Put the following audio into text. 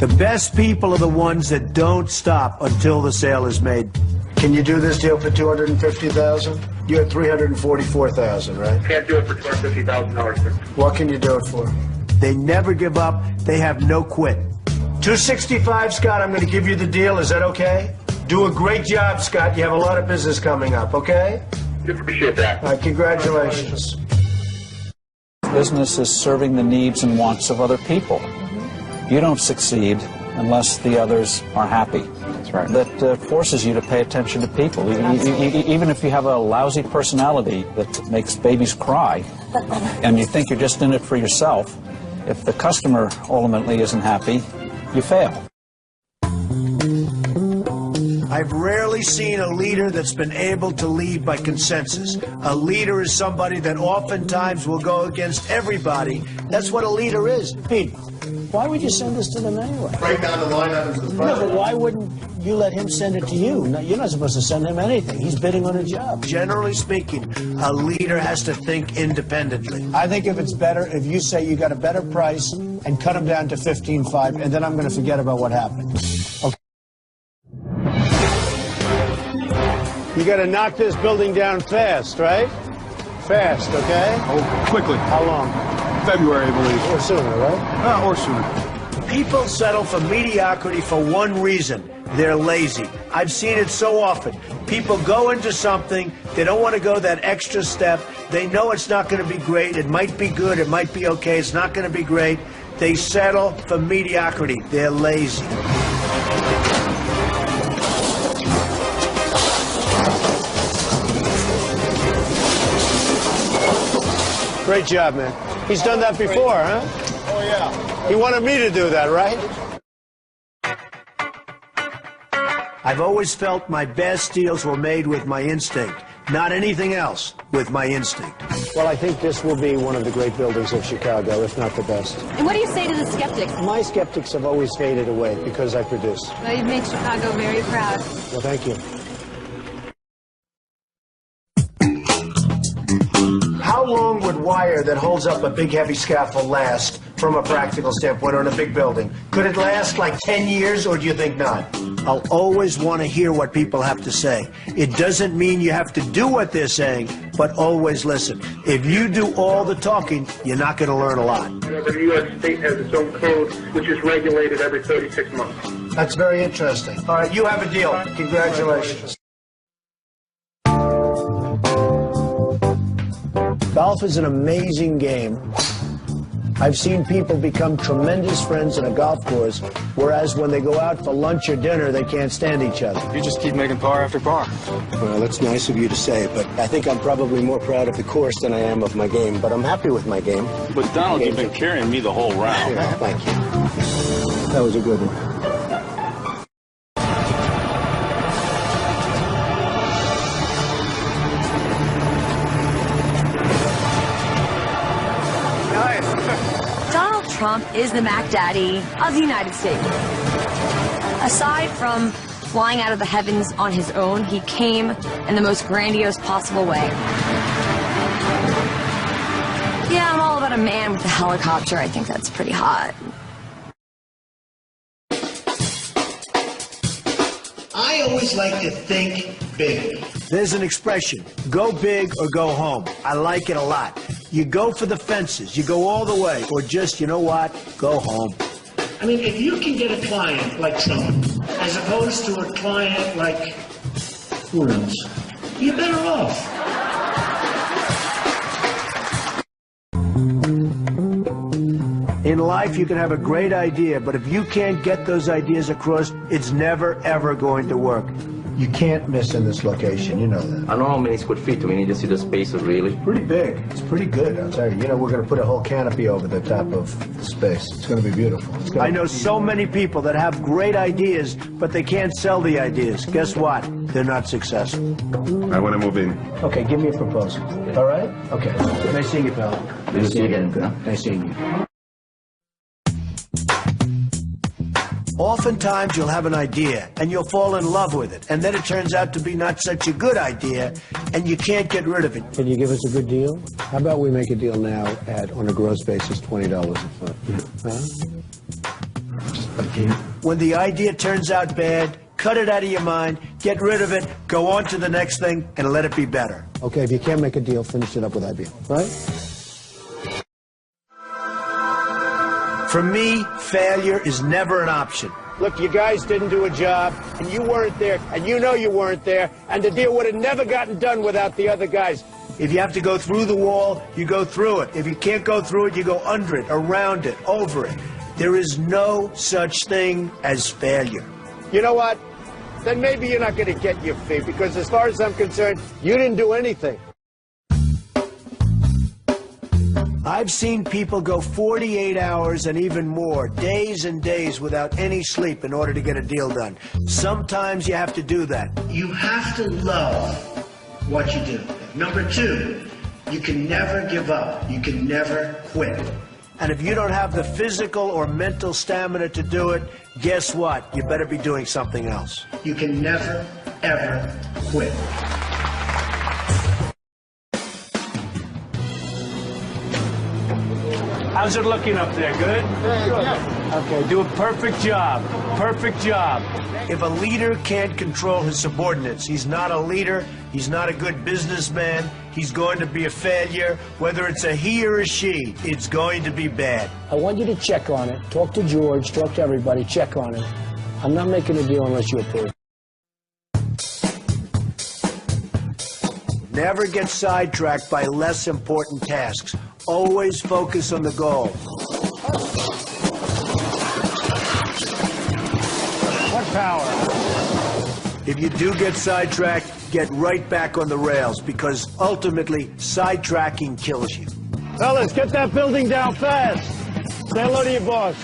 The best people are the ones that don't stop until the sale is made. Can you do this deal for $250,000? You're at $344,000, right? Can't do it for $250,000, sir. What can you do it for? They never give up. They have no quit. $265, Scott. I'm going to give you the deal. Is that okay? Do a great job, Scott. You have a lot of business coming up, okay? Appreciate that. All right, congratulations. Business is serving the needs and wants of other people. You don't succeed unless the others are happy. That's right. That forces you to pay attention to people. Even if you have a lousy personality that makes babies cry, and you think you're just in it for yourself, if the customer ultimately isn't happy, you fail. I've rarely seen a leader that's been able to lead by consensus. A leader is somebody that oftentimes will go against everybody. That's what a leader is. Pete, why would you send this to them anyway? Break down the line items of the project. No, but why wouldn't you let him send it to you? No, you're not supposed to send him anything. He's bidding on a job. Generally speaking, a leader has to think independently. I think if it's better, if you say you got a better price and cut him down to $15,500, and then I'm going to forget about what happened. Okay. You got to knock this building down fast, right? Fast, okay? Oh, quickly. How long? February, I believe. Or sooner, right? Or sooner. People settle for mediocrity for one reason. They're lazy. I've seen it so often. People go into something, they don't want to go that extra step. They know it's not going to be great. It might be good, it might be okay. It's not going to be great. They settle for mediocrity. They're lazy. Great job, man. He's done that before, huh? Oh, yeah. He wanted me to do that, right? I've always felt my best deals were made with my instinct, not anything else, with my instinct. Well, I think this will be one of the great buildings of Chicago, if not the best. And what do you say to the skeptics? My skeptics have always faded away because I produce. Well, you've made Chicago very proud. Well, thank you. How long would wire that holds up a big heavy scaffold last from a practical standpoint on a big building? Could it last like 10 years, or do you think not? I'll always want to hear what people have to say. It doesn't mean you have to do what they're saying, but always listen. If you do all the talking, you're not going to learn a lot. However, New York State has its own code, which is regulated every 36 months. That's very interesting. All right, you have a deal. Congratulations. Golf is an amazing game. I've seen people become tremendous friends in a golf course, whereas when they go out for lunch or dinner, they can't stand each other. You just keep making par after par. Well, that's nice of you to say, but I think I'm probably more proud of the course than I am of my game, but I'm happy with my game. But, Donald, you've been carrying me the whole round. Yeah, thank you. That was a good one. Trump is the Mac Daddy of the United States. Aside from flying out of the heavens on his own, he came in the most grandiose possible way. Yeah, I'm all about a man with a helicopter. I think that's pretty hot. I always like to think big. There's an expression, go big or go home. I like it a lot. You go for the fences, you go all the way, or just, you know what, go home. I mean, if you can get a client like Trump, as opposed to a client like, who knows, you're better off. In life, you can have a great idea, but if you can't get those ideas across, it's never, ever going to work. You can't miss in this location, you know that. I don't know how many square feet. We need to see the space really. Pretty big. It's pretty good, I'll tell you. You know, we're going to put a whole canopy over the top of the space. It's going to be beautiful. I know so many people that have great ideas, but they can't sell the ideas. Guess what? They're not successful. I want to move in. Okay, give me a proposal. All right? Okay. Nice seeing you, pal. Nice seeing you again. Nice seeing you. Oftentimes you'll have an idea and you'll fall in love with it, and then it turns out to be not such a good idea and you can't get rid of it. Can you give us a good deal? How about we make a deal now at, on a gross basis, $20 a foot? Huh? When the idea turns out bad, cut it out of your mind, get rid of it, go on to the next thing, and let it be better. Okay, if you can't make a deal, finish it up with IBM, right? For me, failure is never an option. Look, you guys didn't do a job, and you weren't there, and you know you weren't there, and the deal would have never gotten done without the other guys. If you have to go through the wall, you go through it. If you can't go through it, you go under it, around it, over it. There is no such thing as failure. You know what? Then maybe you're not going to get your fee, because as far as I'm concerned, you didn't do anything. I've seen people go 48 hours and even more, days and days without any sleep in order to get a deal done. Sometimes you have to do that. You have to love what you do. Number two, you can never give up. You can never quit. And if you don't have the physical or mental stamina to do it, guess what? You better be doing something else. You can never, ever quit. How's it looking up there? Good? Okay, do a perfect job. Perfect job. If a leader can't control his subordinates, he's not a leader, he's not a good businessman, he's going to be a failure. Whether it's a he or a she, it's going to be bad. I want you to check on it. Talk to George, talk to everybody, check on it. I'm not making a deal unless you approve. Never get sidetracked by less important tasks. Always focus on the goal. What power? If you do get sidetracked, get right back on the rails, because ultimately, sidetracking kills you. Fellas, get that building down fast. Say hello to your boss.